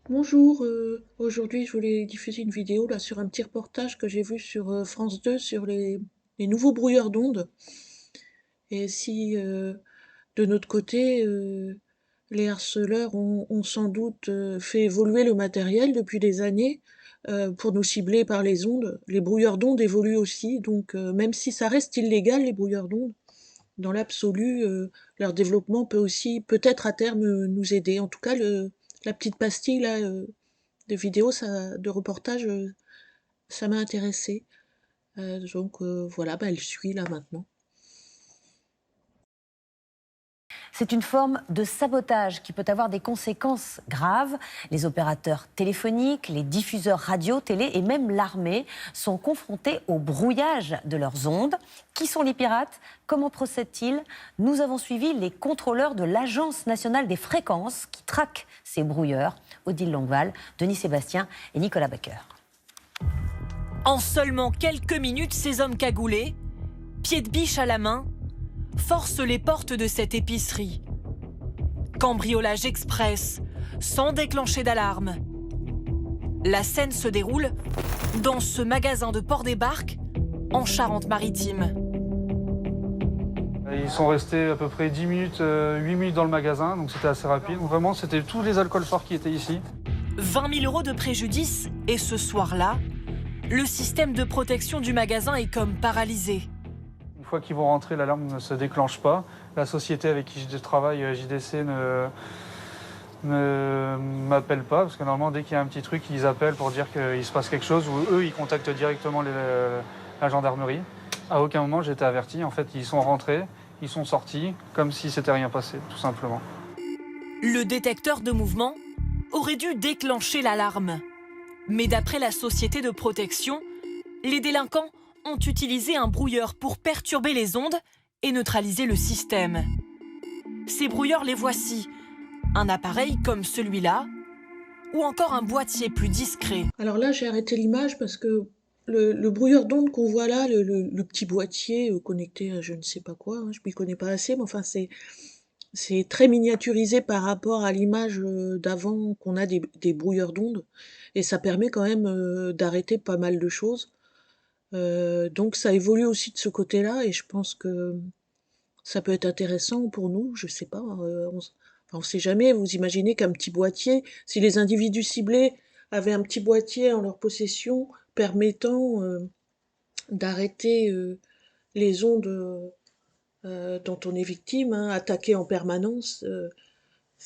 Bonjour, aujourd'hui je voulais diffuser une vidéo là sur un petit reportage que j'ai vu sur France 2 sur les nouveaux brouilleurs d'ondes. Et si de notre côté, les harceleurs ont sans doute fait évoluer le matériel depuis des années pour nous cibler par les ondes, les brouilleurs d'ondes évoluent aussi. Donc même si ça reste illégal, les brouilleurs d'ondes, dans l'absolu, leur développement peut aussi, peut-être à terme, nous aider. En tout cas, la petite pastille là, de vidéos, ça, de reportages, ça m'a intéressée. Donc voilà, bah, elle suit là maintenant. C'est une forme de sabotage qui peut avoir des conséquences graves. Les opérateurs téléphoniques, les diffuseurs radio, télé et même l'armée sont confrontés au brouillage de leurs ondes. Qui sont les pirates? Comment procèdent-ils? Nous avons suivi les contrôleurs de l'Agence nationale des fréquences qui traquent ces brouilleurs. Odile Longval, Denis Sébastien et Nicolas Baker. En seulement quelques minutes, ces hommes cagoulés, pieds de biche à la main, forcent les portes de cette épicerie. Cambriolage express, sans déclencher d'alarme. La scène se déroule dans ce magasin de Port-des-Barques, en Charente-Maritime. Ils sont restés à peu près 10 minutes, 8 minutes dans le magasin, donc c'était assez rapide. Donc vraiment, c'était tous les alcools forts qui étaient ici. 20 000 € de préjudice, et ce soir-là, le système de protection du magasin est comme paralysé. Une fois qu'ils vont rentrer, l'alarme ne se déclenche pas. La société avec qui je travaille, JDC, ne m'appelle pas, parce que normalement, dès qu'il y a un petit truc, ils appellent pour dire qu'il se passe quelque chose, ou eux, ils contactent directement la gendarmerie. À aucun moment, j'ai été averti. En fait, ils sont rentrés, ils sont sortis, comme si c'était rien passé, tout simplement. Le détecteur de mouvement aurait dû déclencher l'alarme. Mais d'après la société de protection, les délinquants ont utilisé un brouilleur pour perturber les ondes et neutraliser le système. Ces brouilleurs, les voici. Un appareil comme celui-là, ou encore un boîtier plus discret. Alors là, j'ai arrêté l'image parce que le brouilleur d'ondes qu'on voit là, le petit boîtier connecté à je ne sais pas quoi, hein, je m'y connais pas assez, mais enfin c'est très miniaturisé par rapport à l'image d'avant qu'on a des brouilleurs d'ondes, et ça permet quand même d'arrêter pas mal de choses. Donc ça évolue aussi de ce côté-là, et je pense que ça peut être intéressant pour nous, je sais pas, enfin, on sait jamais. Vous imaginez qu'un petit boîtier, si les individus ciblés avaient un petit boîtier en leur possession permettant d'arrêter les ondes dont on est victime, hein, attaquées en permanence,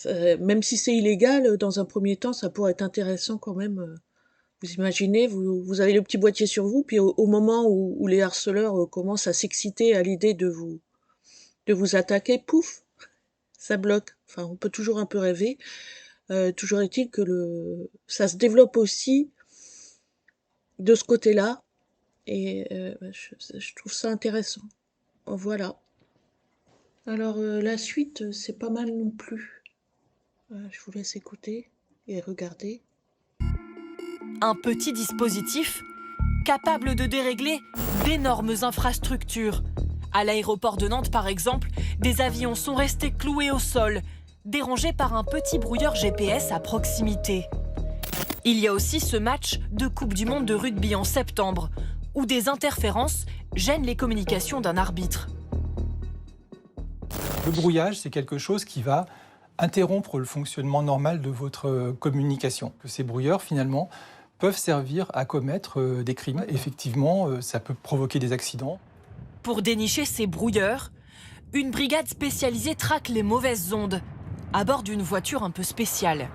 même si c'est illégal, dans un premier temps, ça pourrait être intéressant quand même. Vous imaginez, vous avez le petit boîtier sur vous, puis au moment où les harceleurs commencent à s'exciter à l'idée de vous attaquer, pouf, ça bloque. Enfin, on peut toujours un peu rêver. Toujours est-il que ça se développe aussi de ce côté-là, et je trouve ça intéressant. Voilà. Alors la suite, c'est pas mal non plus. Je vous laisse écouter et regarder. Un petit dispositif capable de dérégler d'énormes infrastructures. À l'aéroport de Nantes, par exemple, des avions sont restés cloués au sol, dérangés par un petit brouilleur GPS à proximité. Il y a aussi ce match de Coupe du Monde de rugby en septembre, où des interférences gênent les communications d'un arbitre. Le brouillage, c'est quelque chose qui va interrompre le fonctionnement normal de votre communication. Ces brouilleurs, finalement, peuvent servir à commettre des crimes. Effectivement, ça peut provoquer des accidents. Pour dénicher ces brouilleurs, une brigade spécialisée traque les mauvaises ondes à bord d'une voiture un peu spéciale.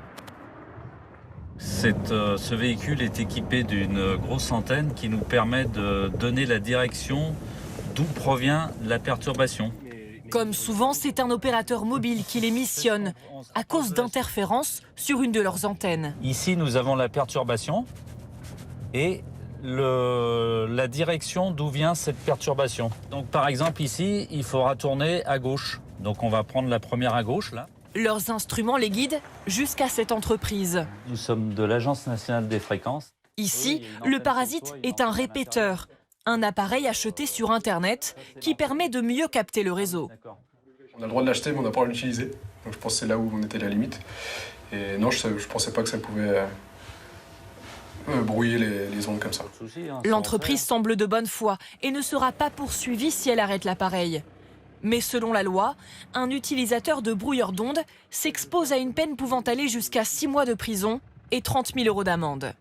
Ce véhicule est équipé d'une grosse antenne qui nous permet de donner la direction d'où provient la perturbation. Comme souvent, c'est un opérateur mobile qui les missionne à cause d'interférences sur une de leurs antennes. Ici, nous avons la perturbation et la direction d'où vient cette perturbation. Donc, par exemple, ici, il faudra tourner à gauche. Donc, on va prendre la première à gauche, là. Leurs instruments les guident jusqu'à cette entreprise. Nous sommes de l'Agence nationale des fréquences. Ici, le parasite est un répéteur, un appareil acheté sur Internet qui permet de mieux capter le réseau. On a le droit de l'acheter, mais on n'a pas le droit de l'utiliser. Donc je pense que c'est là où on était la limite. Et non, je pensais pas que ça pouvait brouiller les ondes comme ça. L'entreprise semble de bonne foi et ne sera pas poursuivie si elle arrête l'appareil. Mais selon la loi, un utilisateur de brouilleur d'ondes s'expose à une peine pouvant aller jusqu'à 6 mois de prison et 30 000 € d'amende.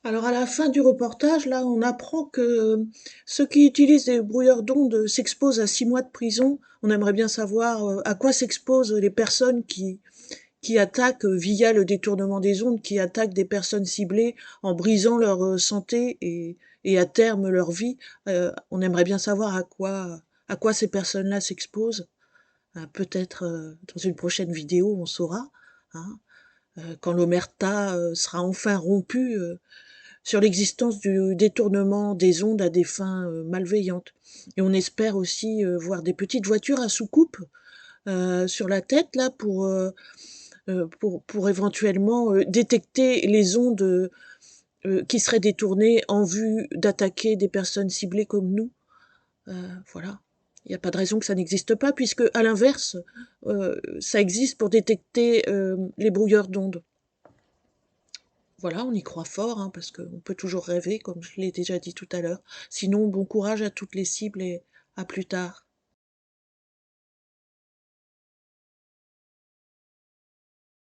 Alors à la fin du reportage, là, on apprend que ceux qui utilisent des brouilleurs d'ondes s'exposent à 6 mois de prison. On aimerait bien savoir à quoi s'exposent les personnes qui attaquent via le détournement des ondes, qui attaquent des personnes ciblées en brisant leur santé et à terme leur vie. On aimerait bien savoir à quoi ces personnes-là s'exposent. Peut-être dans une prochaine vidéo, on saura, hein, quand l'omerta sera enfin rompue sur l'existence du détournement des ondes à des fins malveillantes. Et on espère aussi voir des petites voitures à soucoupe sur la tête là pour éventuellement détecter les ondes qui seraient détournées en vue d'attaquer des personnes ciblées comme nous. Voilà. Il n'y a pas de raison que ça n'existe pas, puisque à l'inverse, ça existe pour détecter les brouilleurs d'ondes. Voilà, on y croit fort, hein, parce qu'on peut toujours rêver, comme je l'ai déjà dit tout à l'heure. Sinon, bon courage à toutes les cibles et à plus tard.